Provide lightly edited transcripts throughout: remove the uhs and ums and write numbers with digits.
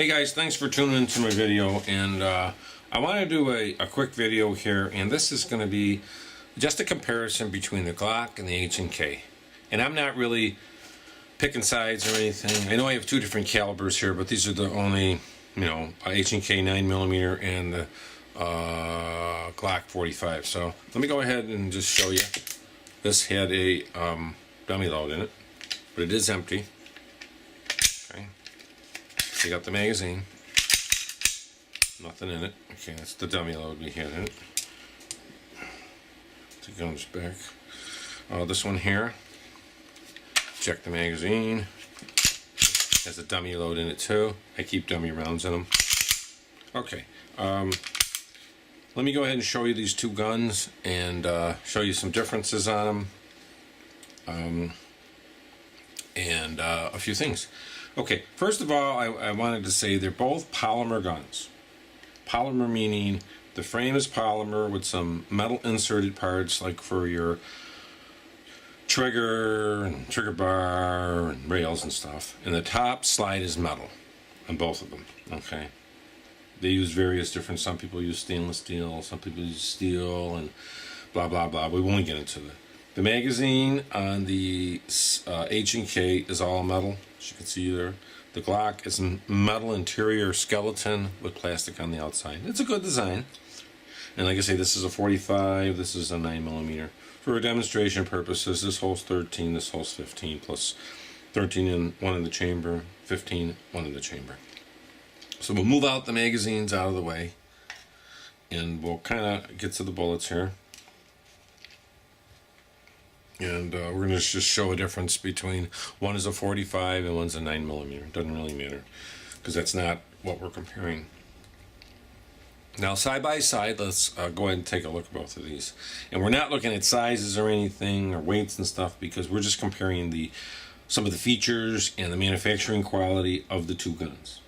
Hey guys, thanks for tuning into my video, and I want to do a quick video here, and this is going to be just a comparison between the Glock and the H&K. And I'm not really picking sides or anything. I know I have two different calibers here, but these are the only, H&K 9mm and the Glock 45. So let me go ahead and just show you. This had a dummy load in it, but it is empty. Okay. You got the magazine, nothing in it. Okay, that's the dummy load we had in it. The gun's back. This one here, check the magazine. Has a dummy load in it too. I keep dummy rounds in them. Okay, let me go ahead and show you these two guns and show you some differences on them, and a few things. Okay, first of all, I wanted to say they're both polymer guns. Polymer meaning the frame is polymer with some metal inserted parts, like for your trigger and trigger bar and rails and stuff. And the top slide is metal on both of them. Okay, they use various different. Some people use stainless steel, some people use steel, and blah blah blah. We won't get into that. The magazine on the H&K is all metal, as you can see there. The Glock is a metal interior skeleton with plastic on the outside. It's a good design. And like I say, this is a 45, this is a 9mm. For demonstration purposes, this holds 13, this holds 15, plus 13 in one in the chamber, 15, one in the chamber. So we'll move out the magazines out of the way, and we'll kind of get to the bullets here. And we're going to just show a difference between one is a 45 and one's a 9mm. It doesn't really matter, because that's not what we're comparing. Now, side by side, let's go ahead and take a look at both of these. And we're not looking at sizes or anything, or weights and stuff, because we're just comparing some of the features and the manufacturing quality of the two guns.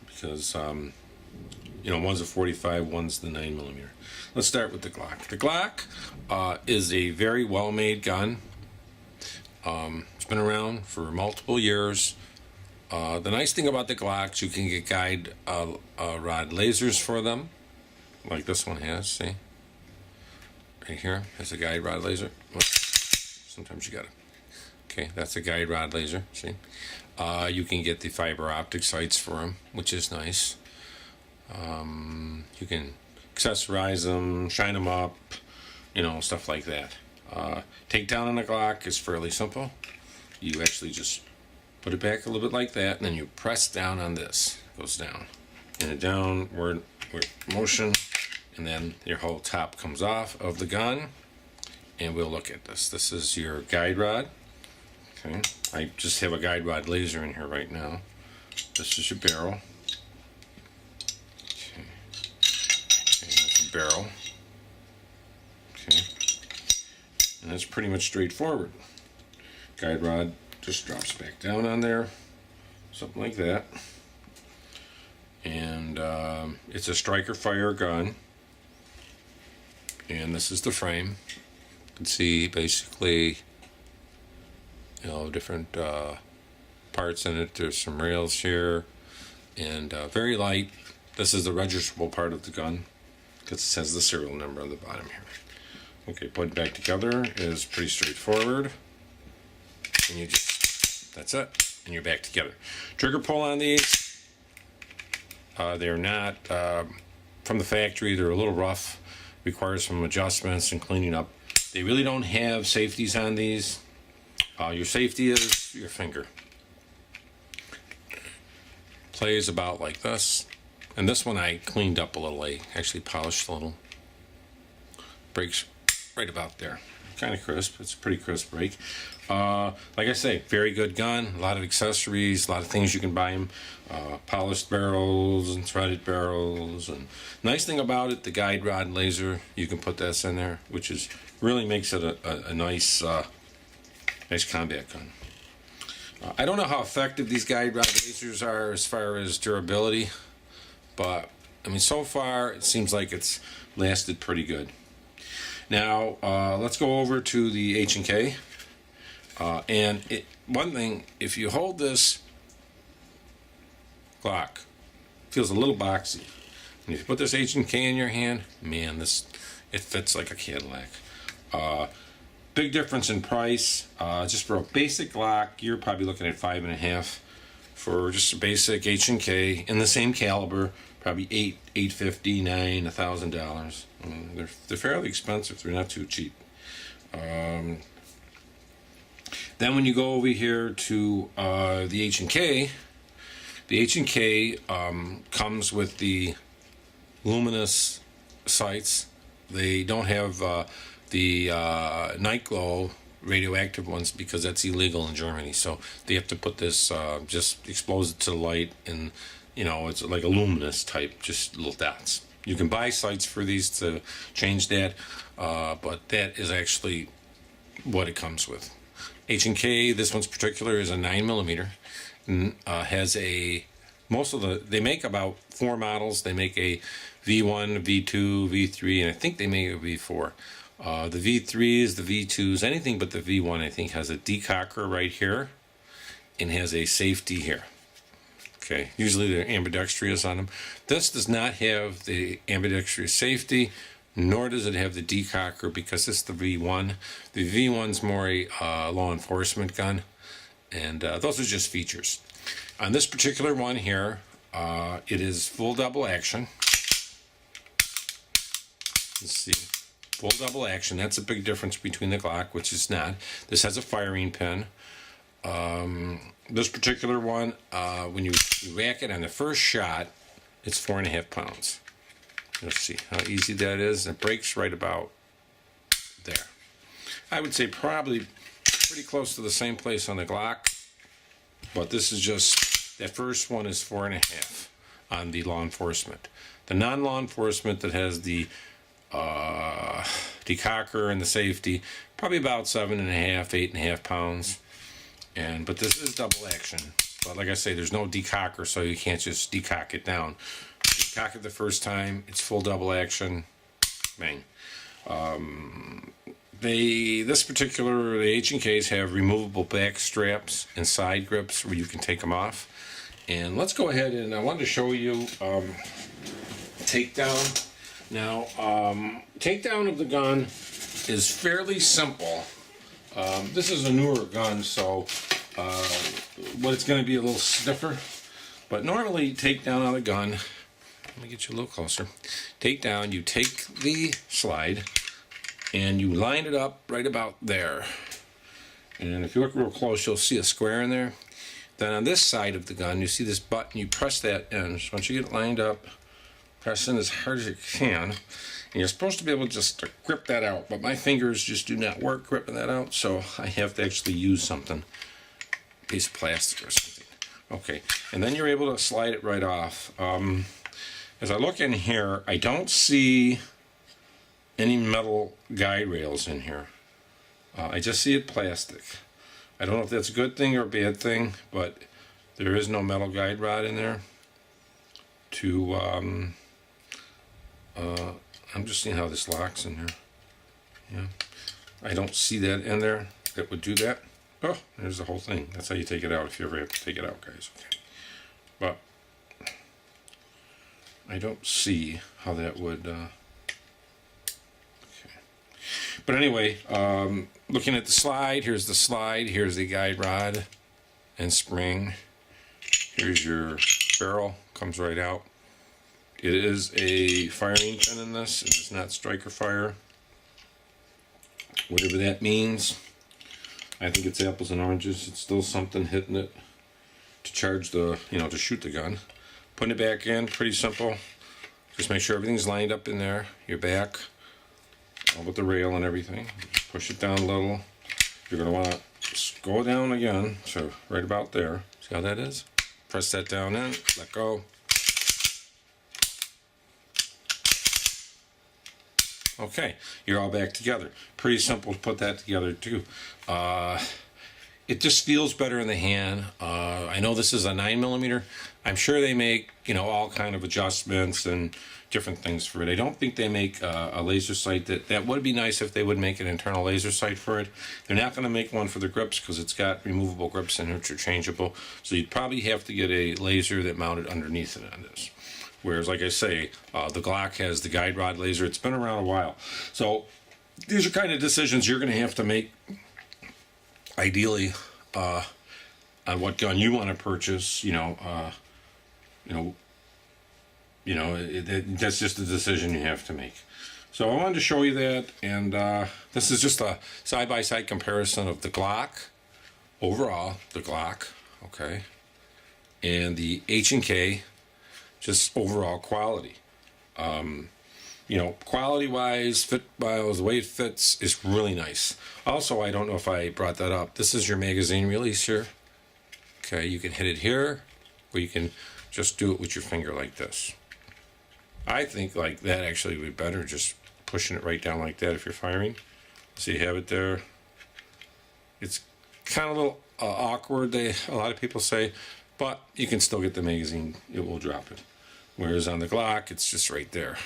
Because, one's a 45, one's the 9mm. Let's start with the Glock. The Glock is a very well-made gun. It's been around for multiple years. The nice thing about the Glocks, you can get guide rod lasers for them, like this one has. See, right here has a guide rod laser. Sometimes you got it. Okay, that's a guide rod laser. See, you can get the fiber optic sights for them, which is nice. You can accessorize them, shine them up, stuff like that. Takedown on a Glock is fairly simple. You actually just put it back a little bit like that, and then you press down on this. It goes down in a downward motion, and then your whole top comes off of the gun. And we'll look at this. This is your guide rod. Okay, I just have a guide rod laser in here right now. This is your barrel. Barrel. Okay, and that's pretty much straightforward. Guide rod just drops back down on there, something like that. And it's a striker fire gun, and this is the frame. You can see basically different parts in it. There's some rails here, and very light. This is the registerable part of the gun, because it says the serial number on the bottom here. Okay, put it back together is pretty straightforward. And you just, that's it, and you're back together. Trigger pull on these, they're not from the factory. They're a little rough, requires some adjustments and cleaning up. They really don't have safeties on these. Your safety is your finger. Plays about like this. And this one I cleaned up a little. I actually polished a little. Breaks right about there. Kind of crisp. It's a pretty crisp break. Like I say, very good gun. A lot of accessories, a lot of things you can buy them. Polished barrels and threaded barrels. And nice thing about it, the guide rod laser, you can put this in there, which is really makes it a nice, nice combat gun. I don't know how effective these guide rod lasers are as far as durability. But, so far, it seems like it's lasted pretty good. Now, let's go over to the H&K. One thing, if you hold this Glock. Feels a little boxy. And if you put this H&K in your hand, man, it fits like a Cadillac. Big difference in price. Just for a basic Glock, you're probably looking at $5.5 for just a basic H&K in the same caliber. Probably $850, $900, $1,000. They're fairly expensive. They're not too cheap. Then when you go over here to the H&K, the H&K comes with the Luminous Sights. They don't have the night glow radioactive ones because that's illegal in Germany. So they have to put this, just expose it to the light, and it's like a luminous type, just little dots. You can buy sights for these to change that, but that is actually what it comes with. H&K, this one's particular, is a 9mm. Has they make about 4 models. They make a V1, V2, V3, and I think they make a V4. The V3s, the V2s, anything but the V1, I think, has a decocker right here and has a safety here. Okay, usually they're ambidextrous on them. This does not have the ambidextrous safety, nor does it have the decocker, because this is the V1. The V1's more a law enforcement gun, and those are just features. On this particular one here, it is full double action. Let's see. Full double action. That's a big difference between the Glock, which is not. This has a firing pin. This particular one, when you rack it on the first shot, it's 4.5 pounds. Let's see how easy that is. It breaks right about there. I would say probably pretty close to the same place on the Glock, but this is just, that first one is 4.5 on the law enforcement. The non-law enforcement that has the decocker and the safety, probably about 7.5, 8.5 pounds. But this is double action. But like I say, there's no decocker, so you can't just decock it down. You cock it the first time, it's full double action, bang. The H&Ks have removable back straps and side grips where you can take them off. And let's go ahead, and I wanted to show you takedown. Now, takedown of the gun is fairly simple. This is a newer gun, so what it's going to be a little stiffer. But normally, takedown on a gun, let me get you a little closer. Takedown, you take the slide and you line it up right about there. And if you look real close, you'll see a square in there. Then on this side of the gun, you see this button, you press that in. So once you get it lined up, press in as hard as you can. And you're supposed to be able to just grip that out, but my fingers just do not work gripping that out, so I have to actually use something, a piece of plastic or something. Okay, and then you're able to slide it right off. As I look in here, I don't see any metal guide rails in here. I just see it plastic. I don't know if that's a good thing or a bad thing, but there is no metal guide rod in there to I'm just seeing how this locks in here. Yeah, I don't see that in there that would do that. Oh, there's the whole thing. That's how you take it out if you ever have to take it out, guys. Okay. But I don't see how that would. Okay. But anyway, looking at the slide, here's the slide. Here's the guide rod and spring. Here's your barrel. Comes right out. It is a firing pin in this. It is not striker fire. Whatever that means. I think it's apples and oranges. It's still something hitting it to charge the, to shoot the gun. Putting it back in, pretty simple. Just make sure everything's lined up in there. Your back, all with the rail and everything. Push it down a little. You're going to want to go down again. So right about there. See how that is? Press that down in, let go. Okay, you're all back together. Pretty simple to put that together too. it just feels better in the hand. I know this is a 9mm. I'm sure they make, you know, all kind of adjustments and different things for it. I don't think they make a laser sight. That would be nice if they would make an internal laser sight for it. They're not going to make one for the grips because it's got removable grips and interchangeable. So you'd probably have to get a laser that mounted underneath it on this. Whereas, like I say, the Glock has the guide rod laser. It's been around a while. So these are kind of decisions you're going to have to make, ideally, on what gun you want to purchase. That's just a decision you have to make. So I wanted to show you that, and this is just a side-by-side comparison of the Glock, overall, the Glock, okay, and the H&K, just overall quality. Quality-wise, fit-wise, the way it fits is really nice. Also, I don't know if I brought that up. This is your magazine release here. Okay, you can hit it here, or you can just do it with your finger like this. I think like that actually would be better, just pushing it right down like that if you're firing. So you have it there. It's kind of a little awkward, a lot of people say, but you can still get the magazine. It will drop it. Whereas on the Glock, it's just right there.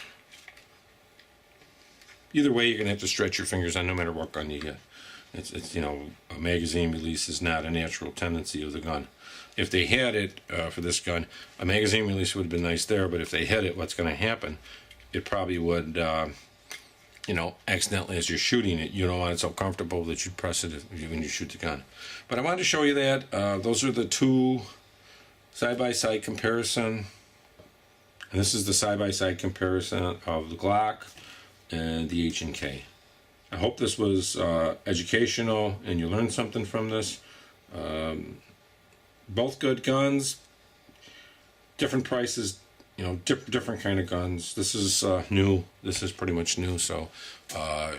Either way, you're going to have to stretch your fingers on no matter what gun you get. It's a magazine release is not a natural tendency of the gun. If they had it for this gun, a magazine release would have been nice there, but if they had it, what's going to happen? It probably would, accidentally, as you're shooting it, you don't want it so comfortable that you press it when you shoot the gun. But I wanted to show you that. Those are the two side-by-side comparison. And this is the side-by-side comparison of the Glock and the H&K. I hope this was educational and you learned something from this. Both good guns, different prices, different kind of guns. This is new. This is pretty much new. So, a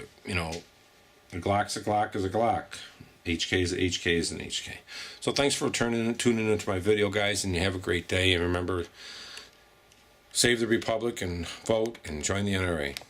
Glock's a Glock is a Glock. HK is an HK. So thanks for tuning into my video, guys, and you have a great day. And remember, save the Republic and vote and join the NRA.